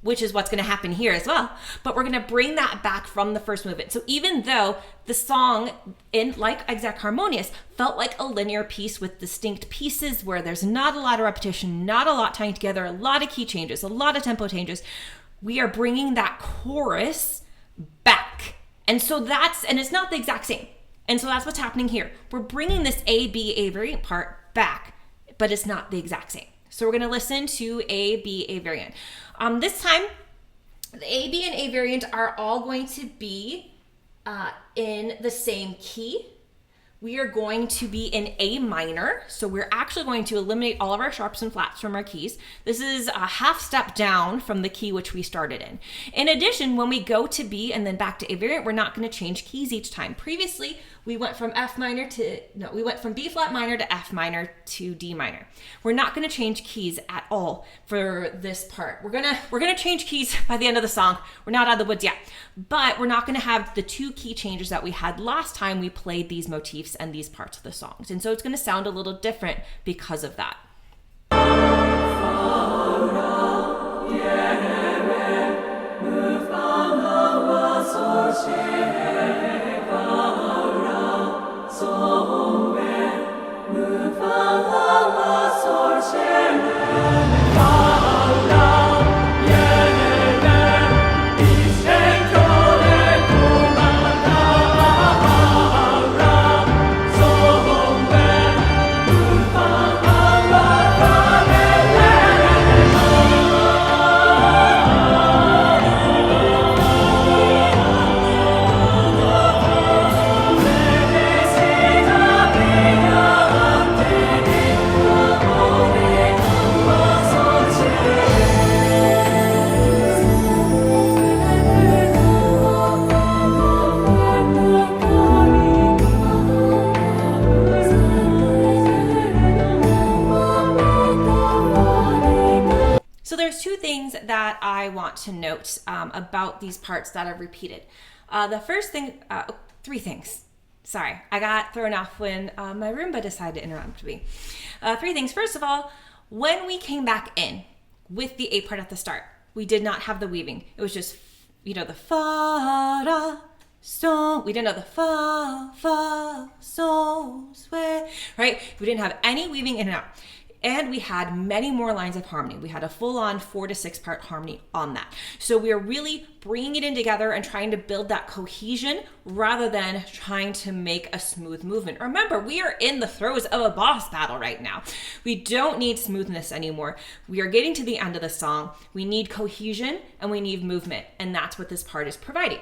which is what's going to happen here as well. But we're going to bring that back from the first movement. So even though the song, like Exact Harmonious, felt like a linear piece with distinct pieces where there's not a lot of repetition, not a lot tying together, a lot of key changes, a lot of tempo changes, we are bringing that chorus back. And so it's not the exact same. And so that's what's happening here. We're bringing this A, B, A variant part back, but it's not the exact same. So we're going to listen to A, B, A variant. This time, the A, B, and A variant are all going to be in the same key. We are going to be in A minor. So we're actually going to eliminate all of our sharps and flats from our keys. This is a half step down from the key which we started in. In addition, when we go to B and then back to A variant, we're not going to change keys each time. Previously, we went from B flat minor to F minor to D minor. We're not going to change keys at all for this part. We're gonna change keys by the end of the song. We're not out of the woods yet, but we're not going to have the 2 key changes that we had last time we played these motifs and these parts of the songs. And so it's going to sound a little different because of that. That I want to note about these parts that are repeated. The first thing, 3 things. Sorry, I got thrown off when my Roomba decided to interrupt me. 3 things. First of all, when we came back in with the A part at the start, we did not have the weaving. It was just, the fa, da, so. We didn't know the fa, so, swe, right? We didn't have any weaving in and out. And we had many more lines of harmony. We had a full-on 4 to 6 part harmony on that. So we are really bringing it in together and trying to build that cohesion rather than trying to make a smooth movement. Remember, we are in the throes of a boss battle right now. We don't need smoothness anymore. We are getting to the end of the song. We need cohesion and we need movement, and that's what this part is providing.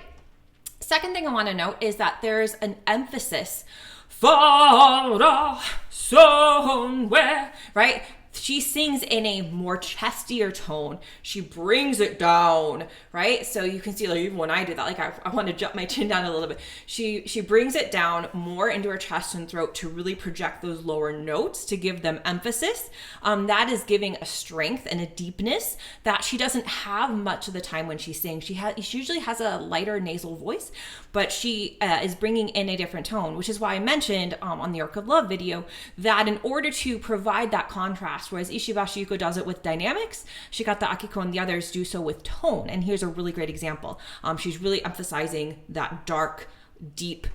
Second thing I want to note is that there's an emphasis far somewhere, right? She sings in a more chestier tone. She brings it down, right? So you can see, like, even when I do that, like I want to jump my chin down a little bit. She brings it down more into her chest and throat to really project those lower notes, to give them emphasis. That is giving a strength and a deepness that she doesn't have much of the time when she sings. She usually has a lighter nasal voice, but she is bringing in a different tone, which is why I mentioned on the Arc of Love video that in order to provide that contrast, whereas Ishibashi Yuko does it with dynamics, Shikata Akiko and the others do so with tone. And here's a really great example. She's really emphasizing that dark, deep,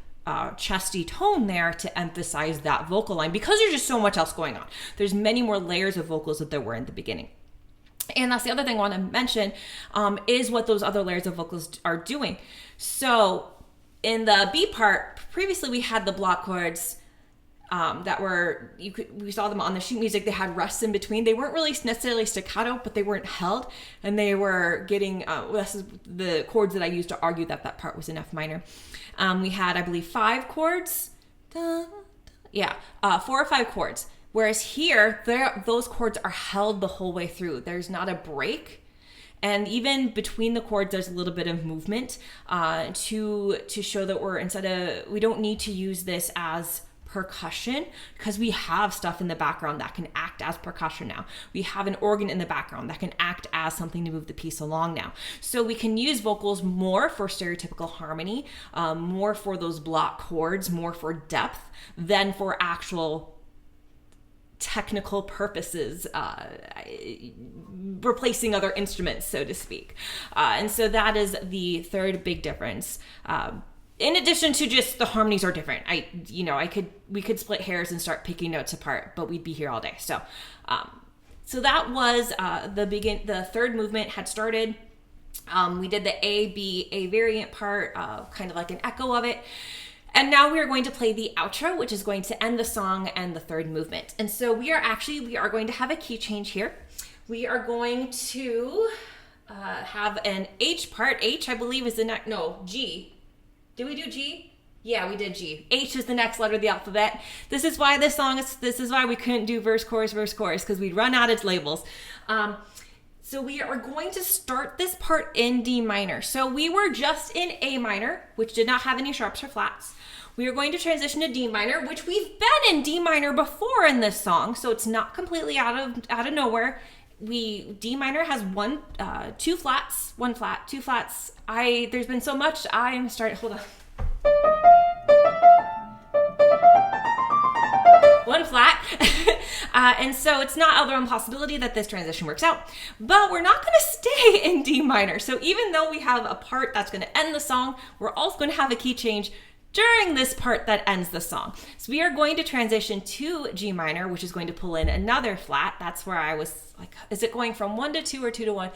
chesty tone there to emphasize that vocal line because there's just so much else going on. There's many more layers of vocals that there were in the beginning. And that's the other thing I want to mention is what those other layers of vocals are doing. So in the B part, previously we had the block chords that were, we saw them on the sheet music. They had rests in between. They weren't really necessarily staccato, but they weren't held, and they were getting, this is the chords that I used to argue that that part was in F minor. We had, I believe, 5 chords. 4 or 5 chords. Whereas here, those chords are held the whole way through. There's not a break. And even between the chords, there's a little bit of movement to show that we don't need to use this as percussion, because we have stuff in the background that can act as percussion now. We have an organ in the background that can act as something to move the piece along now. So we can use vocals more for stereotypical harmony, more for those block chords, more for depth than for actual technical purposes, replacing other instruments, so to speak. And so that is the third big difference. In addition to just the harmonies are different. We could split hairs and start picking notes apart, but we'd be here all day. So that was the third movement had started. We did the A variant part, kind of like an echo of it. And now we are going to play the outro, which is going to end the song and the third movement. And so we are going to have a key change here. We are going to have an H part. H, I believe, is the next, no, G. Did we do G? Yeah, we did G. H is the next letter of the alphabet. This is why this is why we couldn't do verse, chorus, because we'd run out of labels. So we are going to start this part in D minor. So we were just in A minor, which did not have any sharps or flats. We are going to transition to D minor, which we've been in D minor before in this song, so it's not completely out of nowhere. D minor has 2 flats, 1 flat, 2 flats. There's been so much, hold on. 1 flat. And so it's not out of impossibility that this transition works out, but we're not going to stay in D minor. So even though we have a part that's going to end the song, we're also going to have a key change during this part that ends the song. So we are going to transition to G minor, which is going to pull in another flat. That's where I was like, is it going from 1 to 2 or 2 to 1?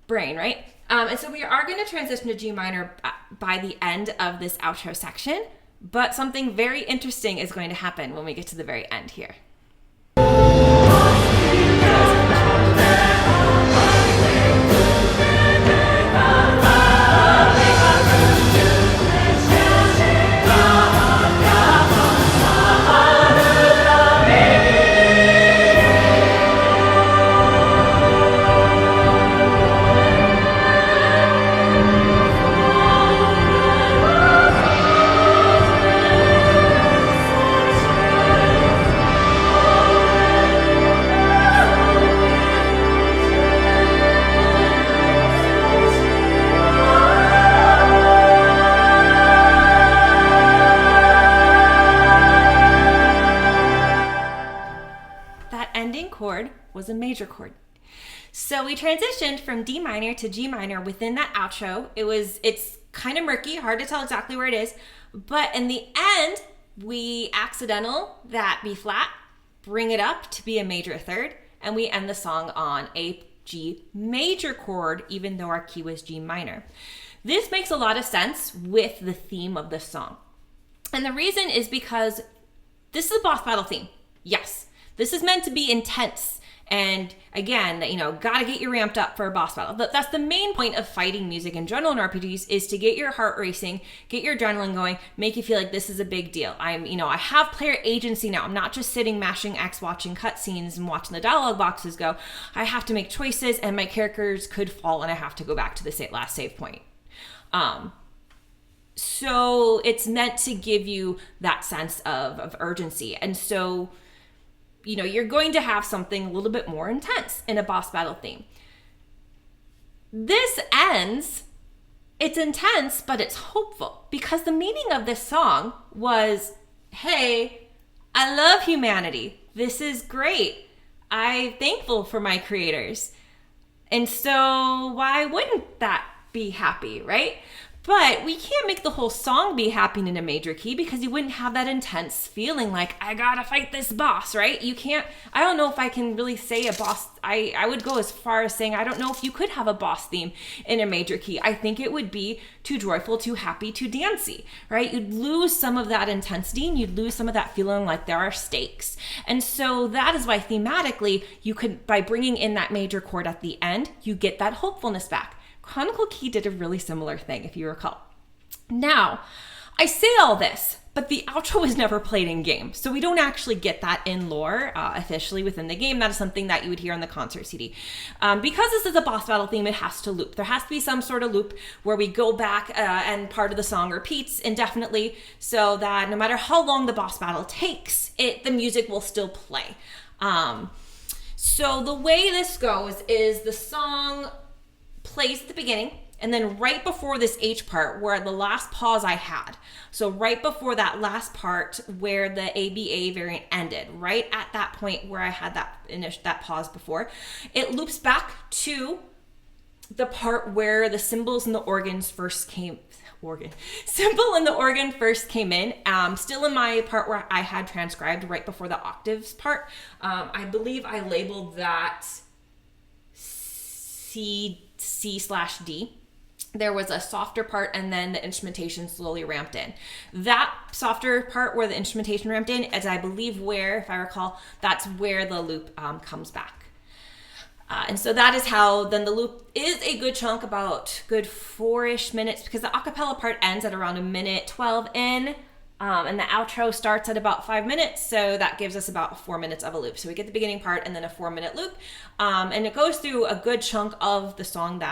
Brain, right? And so we are going to transition to G minor by the end of this outro section, but something very interesting is going to happen when we get to the very end here. Was a major chord. So we transitioned from D minor to G minor within that outro. It's kind of murky, hard to tell exactly where it is, but in the end, we accidental that B flat, bring it up to be a major third, and we end the song on a G major chord, even though our key was G minor. This makes a lot of sense with the theme of the song. And the reason is because this is a boss battle theme. Yes, this is meant to be intense. And again, gotta get you ramped up for a boss battle. That's the main point of fighting music in general in RPGs, is to get your heart racing, get your adrenaline going, make you feel like this is a big deal. I have player agency now. I'm not just sitting mashing X, watching cutscenes and watching the dialogue boxes go. I have to make choices, and my characters could fall, and I have to go back to the last save point. So it's meant to give you that sense of urgency. And so you're going to have something a little bit more intense in a boss battle theme. This ends, it's intense, but it's hopeful, because the meaning of this song was, hey, I love humanity. This is great. I'm thankful for my creators. And so why wouldn't that be happy, right? But we can't make the whole song be happy in a major key, because you wouldn't have that intense feeling like, I gotta fight this boss, right? You can't, I don't know if I can really say a boss, I would go as far as saying, I don't know if you could have a boss theme in a major key. I think it would be too joyful, too happy, too dancey, right? You'd lose some of that intensity, and you'd lose some of that feeling like there are stakes. And so that is why thematically, you could, by bringing in that major chord at the end, you get that hopefulness back. Chronicle Key did a really similar thing, if you recall. Now, I say all this, but the outro is never played in game, so we don't actually get that in lore officially within the game. That is something that you would hear on the concert CD. Because this is a boss battle theme, it has to loop. There has to be some sort of loop where we go back and part of the song repeats indefinitely, so that no matter how long the boss battle takes, the music will still play. So the way this goes is the song plays at the beginning, and then right before this H part, where the last pause I had, so right before that last part where the ABA variant ended, right at that point where I had that pause before, it loops back to the part where the cymbals and the organs first came. Cymbal and the organ first came in, still in my part where I had transcribed right before the octaves part. I believe I labeled that C/D. There was a softer part, and then the instrumentation slowly ramped in. That softer part where the instrumentation ramped in is, I believe, where, if I recall, that's where the loop comes back. And so that is how then the loop is a good chunk, about good 4-ish minutes, because the acapella part ends at around 1:12 in. And the outro starts at about 5 minutes, so that gives us about 4 minutes of a loop. So we get the beginning part and then a 4-minute loop, and it goes through a good chunk of the song,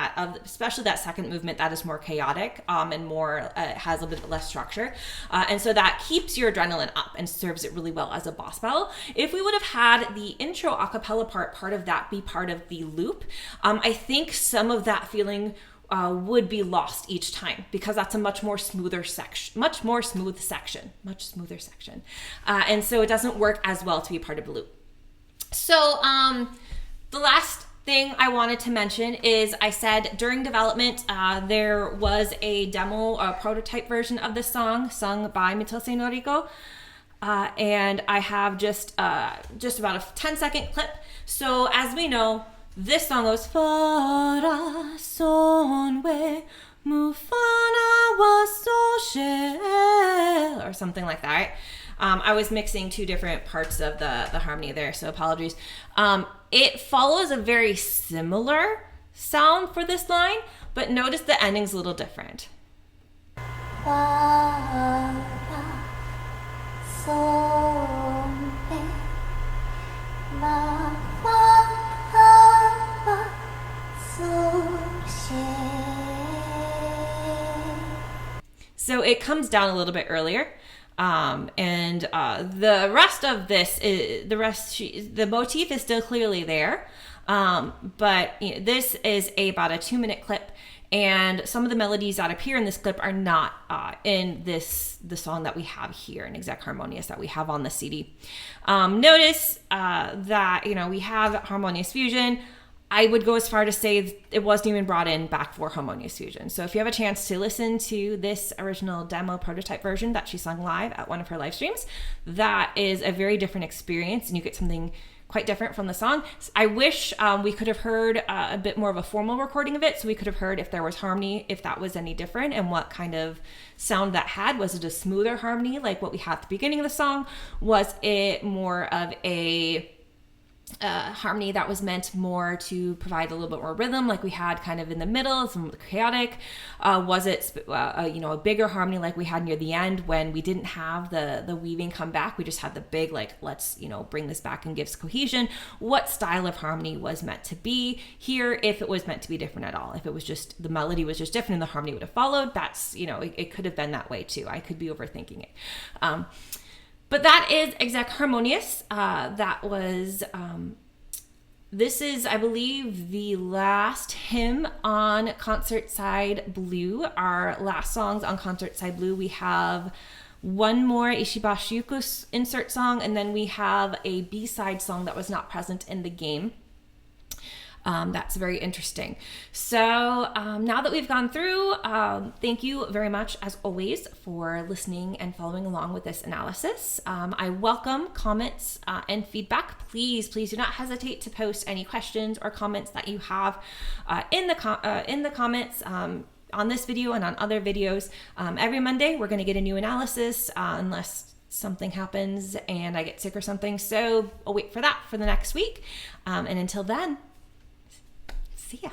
especially that second movement that is more chaotic and more has a bit less structure, and so that keeps your adrenaline up and serves it really well as a boss battle. If we would have had the intro acapella part of that be part of the loop, I think some of that feeling would be lost each time, because that's a much smoother section. And so it doesn't work as well to be part of the loop. So the last thing I wanted to mention is, I said during development there was a demo, a prototype version of this song sung by Misha tonelico, and I have just about a 10-second clip. So as we know, this song goes, Corazón we mufana wasoshe, or something like that, right? I was mixing two different parts of the harmony there, so apologies. It follows a very similar sound for this line, but notice the ending's a little different. So it comes down a little bit earlier, and the rest of this the motif is still clearly there, but this is about a 2-minute clip, and some of the melodies that appear in this clip are not in the song that we have here in Exec Harmonious that we have on the CD. Notice that we have Harmonious Fusion. I would go as far to say it wasn't even brought in back for harmonious fusion. So if you have a chance to listen to this original demo prototype version that she sung live at one of her live streams, that is a very different experience, and you get something quite different from the song. I wish we could have heard a bit more of a formal recording of it, so we could have heard if there was harmony, if that was any different, and what kind of sound that had. Was it a smoother harmony like what we had at the beginning of the song? Was it more of a harmony that was meant more to provide a little bit more rhythm, like we had kind of in the middle, some chaotic? Was it a bigger harmony like we had near the end when we didn't have the weaving come back? We just had the big, like, let's bring this back and gives cohesion. What style of harmony was meant to be here? If it was meant to be different at all, if it was just the melody was just different and the harmony would have followed, that's it could have been that way too. I could be overthinking it. But that is Exec Harmonious. That was, this is, I believe, the last hymn on Concert Side Blue. Our last songs on Concert Side Blue, we have one more Ishibashi Yuku's insert song, and then we have a B-side song that was not present in the game. That's very interesting. So now that we've gone through, thank you very much, as always, for listening and following along with this analysis. I welcome comments and feedback. Please do not hesitate to post any questions or comments that you have in the comments on this video and on other videos. Every Monday, we're going to get a new analysis unless something happens and I get sick or something. So I'll wait for that for the next week. And until then, see ya.